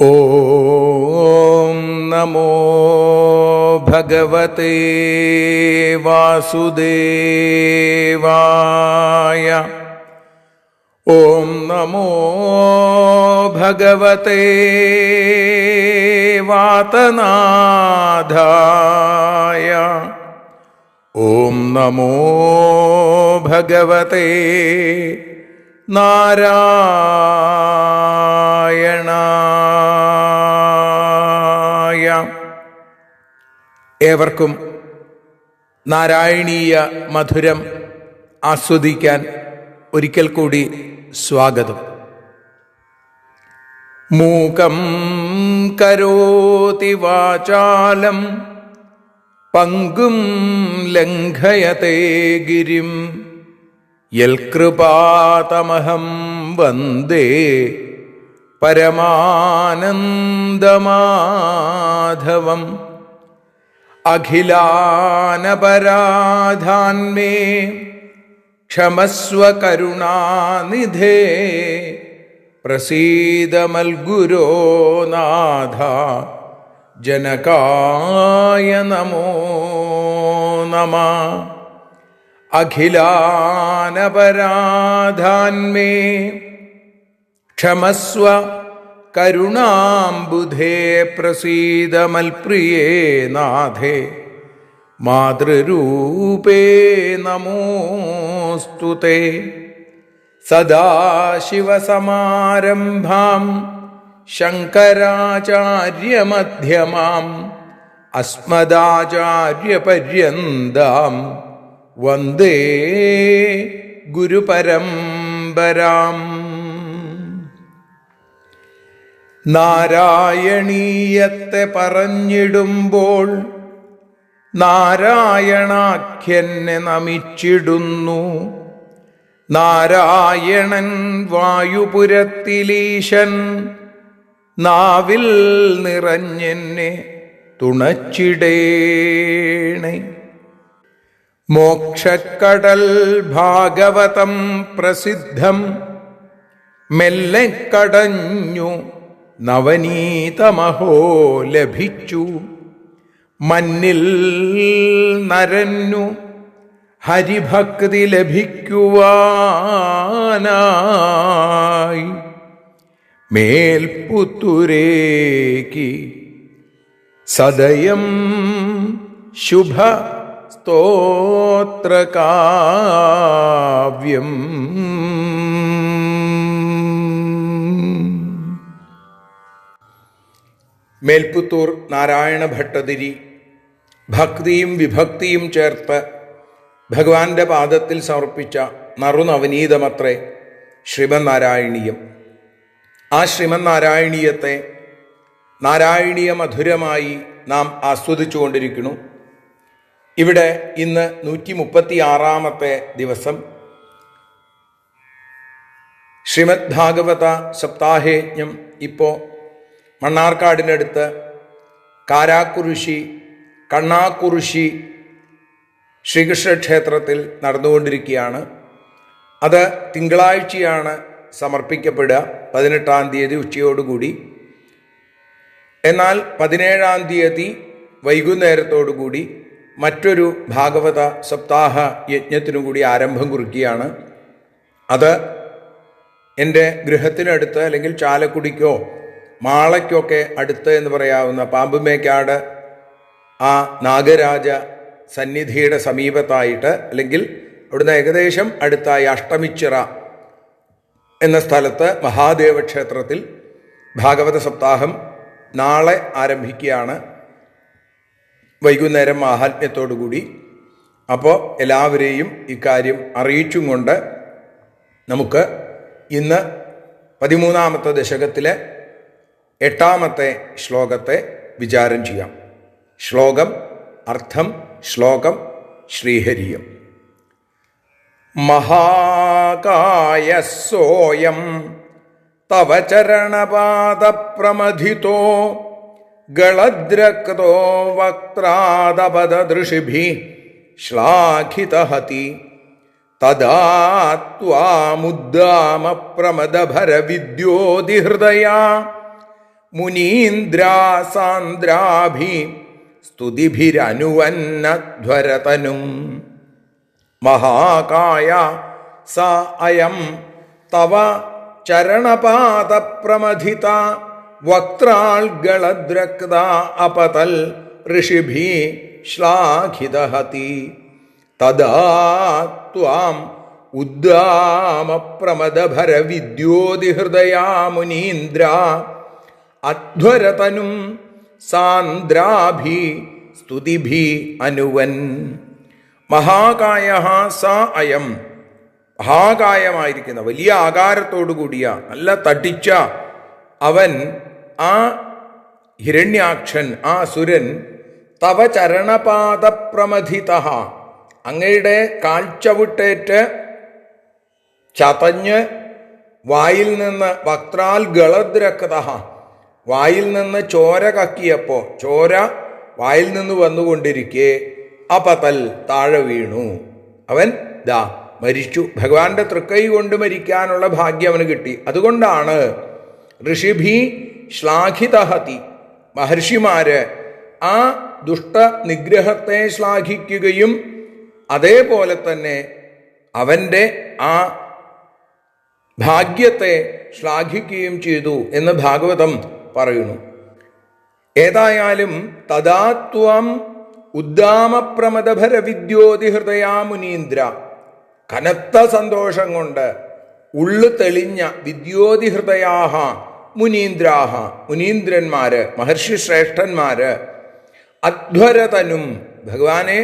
ഓം നമോ ഭഗവതേ വാസുദേവായ. ഓം നമോ ഭഗവതേ വാതനാഥായ. ഓം നമോ ഭഗവതേ നാരായണായ. ഏവർക്കും നാരായണീയ മധുരം ആസ്വദിക്കാൻ ഒരിക്കൽ കൂടി സ്വാഗതം. മൂകം കരോതി വാചാലം പങ്കും ലംഘയത്തെ ഗിരിം യൽകൃപാതമഹം വന്ദേ പരമാനന്ദമാധവം. അഖിലാനപരാധാന്മേ ക്ഷമസ്വ കരുണാനിധേ പ്രസീദ മൽഗുരോ നാഥ ജനകായ നമോ നമഃ. അഖിലാനപരാധാന്മേ ക്ഷമസ്വ കരുണാംബുധേ പ്രസീദ മൽപ്രിയേ നാഥേ മാതൃരൂപേ നമോസ്തുതേ. സദാശിവസമാരംഭാം ശങ്കരാചാര്യമധ്യമാം അസ്മദാചാര്യപര്യന്താം വന്ദേ ഗുരുപരമ്പരാം. നാരായണീയത്തെ പറഞ്ഞിടുമ്പോൾ നാരായണാഖ്യനെ നമിച്ചിടുന്നു. നാരായണൻ വായുപുരത്തിലീശൻ നാവിൽ നിറഞ്ഞെന്നെ തുണച്ചിടേണേ. മോക്ഷക്കടൽ ഭാഗവതം പ്രസിദ്ധം മെല്ലെ കടഞ്ഞു നവനീതമഹോ ലഭിച്ചു. മന്നിൽ നരന്നു ഹരിഭക്തി ലഭിക്കുവാനായി മേൽപുത്തൂരേക്ക് സദയം ശുഭ സ്തോത്രകാവ്യം. മേൽപുത്തൂർ നാരായണ ഭട്ടതിരി ഭക്തിയും വിഭക്തിയും ചേർത്ത് ഭഗവാന്റെ പാദത്തിൽ സമർപ്പിച്ച നറുനവനീതമത്രേ ശ്രീമന്നാരായണീയം. ആ ശ്രീമന്നാരായണീയത്തെ നാരായണീയ മധുരമായി നാം ആസ്വദിച്ചുകൊണ്ടിരിക്കുന്നു. ഇവിടെ ഇന്ന് 136 ദിവസം ശ്രീമദ് ഭാഗവത സപ്താഹയജ്ഞം ഇപ്പോൾ മണ്ണാർക്കാടിനടുത്ത് കാരാക്കുറുശി കണ്ണാക്കുറുശി ശ്രീകൃഷ്ണ ക്ഷേത്രത്തിൽ നടന്നുകൊണ്ടിരിക്കുകയാണ്. അത് തിങ്കളാഴ്ചയാണ് സമർപ്പിക്കപ്പെടുക, 18-ാം തീയതി ഉച്ചയോടുകൂടി. എന്നാൽ 17-ാം തീയതി വൈകുന്നേരത്തോടുകൂടി മറ്റൊരു ഭാഗവത സപ്താഹ യജ്ഞത്തിനു കൂടി ആരംഭം കുറിക്കുകയാണ്. അത് എൻ്റെ ഗൃഹത്തിനടുത്ത് അല്ലെങ്കിൽ ചാലക്കുടിക്കോ മാളയ്ക്കൊക്കെ അടുത്ത് എന്ന് പറയാവുന്ന പാമ്പുമേക്കാട് ആ നാഗരാജ സന്നിധിയുടെ സമീപത്തായിട്ട്, അല്ലെങ്കിൽ അവിടുന്ന് ഏകദേശം അടുത്തായി അഷ്ടമിച്ചിറ എന്ന സ്ഥലത്ത് മഹാദേവ ക്ഷേത്രത്തിൽ ഭാഗവത സപ്താഹം നാളെ ആരംഭിക്കുകയാണ്, വൈകുന്നേരം മാഹാത്മ്യത്തോടുകൂടി. അപ്പോൾ എല്ലാവരെയും ഇക്കാര്യം അറിയിച്ചും കൊണ്ട് നമുക്ക് ഇന്ന് 13-ാമത്തെ ദശകത്തിലെ 8-ാമത്തെ ശ്ലോകത്തെ വിചാരം ചെയ്യാം. ശ്ലോകം അർത്ഥം ശ്ലോകം ശ്രീഹരിയം. മഹാകായസോയം തവ ചരണപാദപ്രമഥിതോ ഗളദ്രക്തോ വക്ത്രാദപദദൃശിഭിഃ ശ്ലാഘിതഹതി തദാ ത്വാമുദ്ദാമ പ്രമദഭരവിദ്യോതിഹൃദയാ മുനീന്ദ്രാസാന്ദ്രാഭി സ്തുതിഭിരനുവന്നധ്വരതനും. മഹാകായ സ അയം തവ ചരണപാദപ്രമഥിത വക്ത്രാൽഗളദ്രക്ത അപതൽ ഋഷിഭി ശ്ലാഘിതഹതി. തദാ ത്വാം ഉദ്ദാമപ്രമദഭരവിദ്യോതിഹൃദയാ മുനീന്ദ്ര അധ്വരതനും സാന്ദ്രാഭി സ്തുതിഭി അനുവൻ. മഹാകായ സ അയം, മഹാകായമായിരിക്കുന്ന വലിയ ആകാരത്തോടു കൂടിയ നല്ല തടിച്ച അവൻ, ആ ഹിരണ്യാക്ഷൻ, ആ അസുരൻ, തവ ചരണപാദപ്രമഥിത, അങ്ങയുടെ കാൽച്ചവിട്ടേറ്റ് ചതഞ്ഞ് വായിൽ നിന്ന് വക്ത്രാൽ ഗളദ്രക്ത, വായിൽ നിന്ന് ചോര കക്കിയപ്പോൾ ചോര വായിൽ നിന്ന് വന്നുകൊണ്ടിരിക്കെ അപതൽ താഴെ വീണു. അവൻ ദാ മരിച്ചു. ഭഗവാന്റെ തൃക്കൈ കൊണ്ട് മരിക്കാനുള്ള ഭാഗ്യം അവന് കിട്ടി. അതുകൊണ്ടാണ് ഋഷിഭി ശ്ലാഘിതഹതി, മഹർഷിമാര് ആ ദുഷ്ട നിഗ്രഹത്തെ ശ്ലാഘിക്കുകയും അതേപോലെ തന്നെ അവൻ്റെ ആ ഭാഗ്യത്തെ ശ്ലാഘിക്കുകയും ചെയ്തു എന്ന് ഭാഗവതം പറയുന്നു. ഏതായാലും തദാത്വം ഉദ്ദാമപ്രമദഭരവിദ്യോതിഹൃദയാ മുനീന്ദ്ര, കനത്ത സന്തോഷം കൊണ്ട് ഉള്ളു തെളിഞ്ഞ വിദ്യോതിഹൃദയാഹ മുനീന്ദ്രാഹ, മുനീന്ദ്രന്മാര്, മഹർഷി ശ്രേഷ്ഠന്മാര്, അധ്വരതനും, ഭഗവാനെ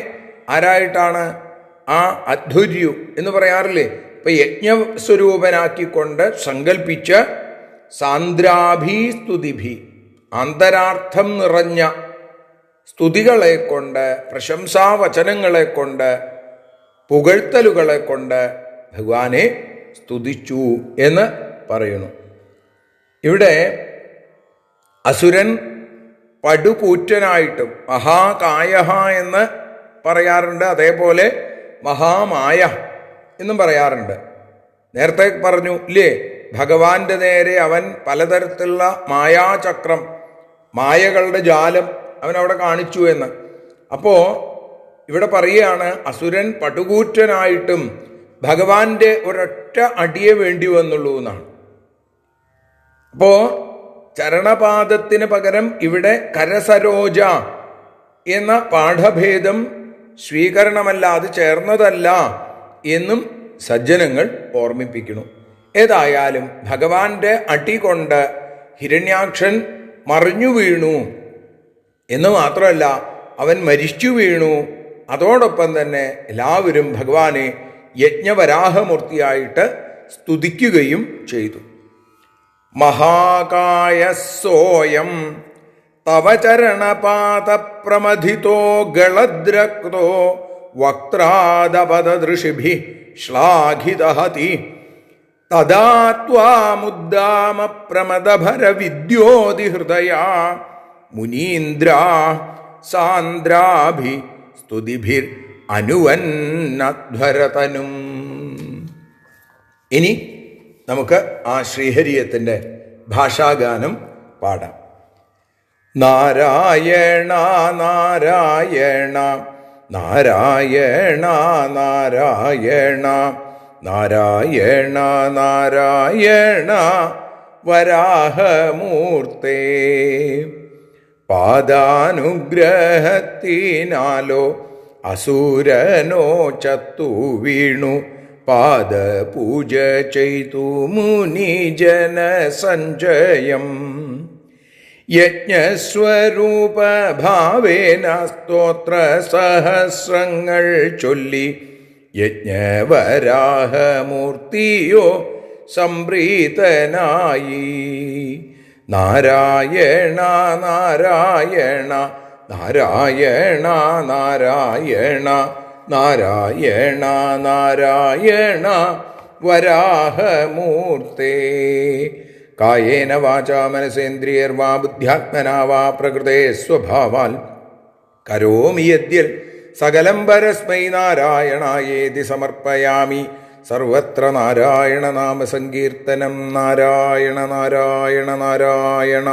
ആരായിട്ടാണ്? ആ അധ്വര്യു എന്ന് പറയാറില്ലേ? ഇപ്പൊ യജ്ഞസ്വരൂപനാക്കിക്കൊണ്ട് സങ്കൽപ്പിച്ച് സാന്ദ്രാഭി സ്തുതിഭി, ആന്തരാർത്ഥം നിറഞ്ഞ സ്തുതികളെ കൊണ്ട്, പ്രശംസാവചനങ്ങളെ കൊണ്ട്, പുകഴ്ത്തലുകളെ കൊണ്ട് ഭഗവാനെ സ്തുതിച്ചു എന്ന് പറയുന്നു. ഇവിടെ അസുരൻ പടുകൂറ്റനായിട്ടും മഹാകായ എന്ന് പറയാറുണ്ട്, അതേപോലെ മഹാമായ എന്നും പറയാറുണ്ട്. നേരത്തെ പറഞ്ഞു ഇല്ലേ, ഭഗവാന്റെ നേരെ അവൻ പലതരത്തിലുള്ള മായാചക്രം, മായകളുടെ ജാലം അവൻ അവിടെ കാണിച്ചു എന്ന്. അപ്പോൾ ഇവിടെ പറയുകയാണ് അസുരൻ പടുകൂറ്റനായിട്ടും ഭഗവാന്റെ ഒരൊറ്റ അടിയെ വേണ്ടി വന്നുള്ളൂ എന്നാണ്. അപ്പോ ചരണപാദത്തിന് പകരം ഇവിടെ കരസരോജ എന്ന പാഠഭേദം സ്വീകരണമല്ല, അത് ചേർന്നതല്ല എന്നും സജ്ജനങ്ങൾ ഓർമ്മിപ്പിക്കുന്നു. ഏതായാലും ഭഗവാന്റെ അടി കൊണ്ട് ഹിരണ്യാക്ഷൻ മറിഞ്ഞു വീണു എന്ന് മാത്രമല്ല, അവൻ മരിച്ചു വീണു. അതോടൊപ്പം തന്നെ എല്ലാവരും ഭഗവാനെ യജ്ഞവരാഹമൂർത്തിയായിട്ട് സ്തുതിക്കുകയും ചെയ്തു. മഹാകായസോയം തവ ചരണപാദപ്രമഥിതോ ഗളദ്രക്തോ വക്ത്രാദപദൃഷിഭി ശ്ലാഘിതഹതി. തദാ ത്വാമുദ്ദാമപ്രമദഭരവിദ്യോതിഹൃദയാ മുനീന്ദ്ര സാന്ദ്രാഭി സ്തുതിഭിർ അനുവന്നധ്വരതനും. ഇനി നമുക്ക് ആ ശ്രീഹരിയത്തിൻ്റെ ഭാഷാഗാനം പാടാം. നാരായണ നാരായണ നാരായണ നാരായണ നാരായണ നാരായണ വരാഹമൂർത്തേ. പാദാനുഗ്രഹത്തിനാലോ അസുരനോ ചത്തു വീണു, പാദപൂജ ചെയ്തു മുനിജന സഞ്ജയം. യജ്ഞസ്വരൂപ ഭാവേന സ്തോത്ര സഹസ്രങ്ങൾ ചൊല്ലി, യജ്ഞവരാഹമൂർത്തിയോ സംപ്രീതനായി. നാരായണ നാരായണ നാരായണ നാരായണ നാരായണ നാരായണ വരാഹമൂർത്തേ. കായേന വാചാ മനസേന്ദ്രിയർവാ ബുദ്ധ്യാത്മനാ വാ പ്രകൃതേ സ്വഭാവാൽ കരോമി യദ്യൽ സകലം പരസ്മൈ നാരായണായേതി സമർപ്പയാമി. സർവത്ര നാരായണ നാമസങ്കീർത്തനം. നാരായണ നാരായണ നാരായണ.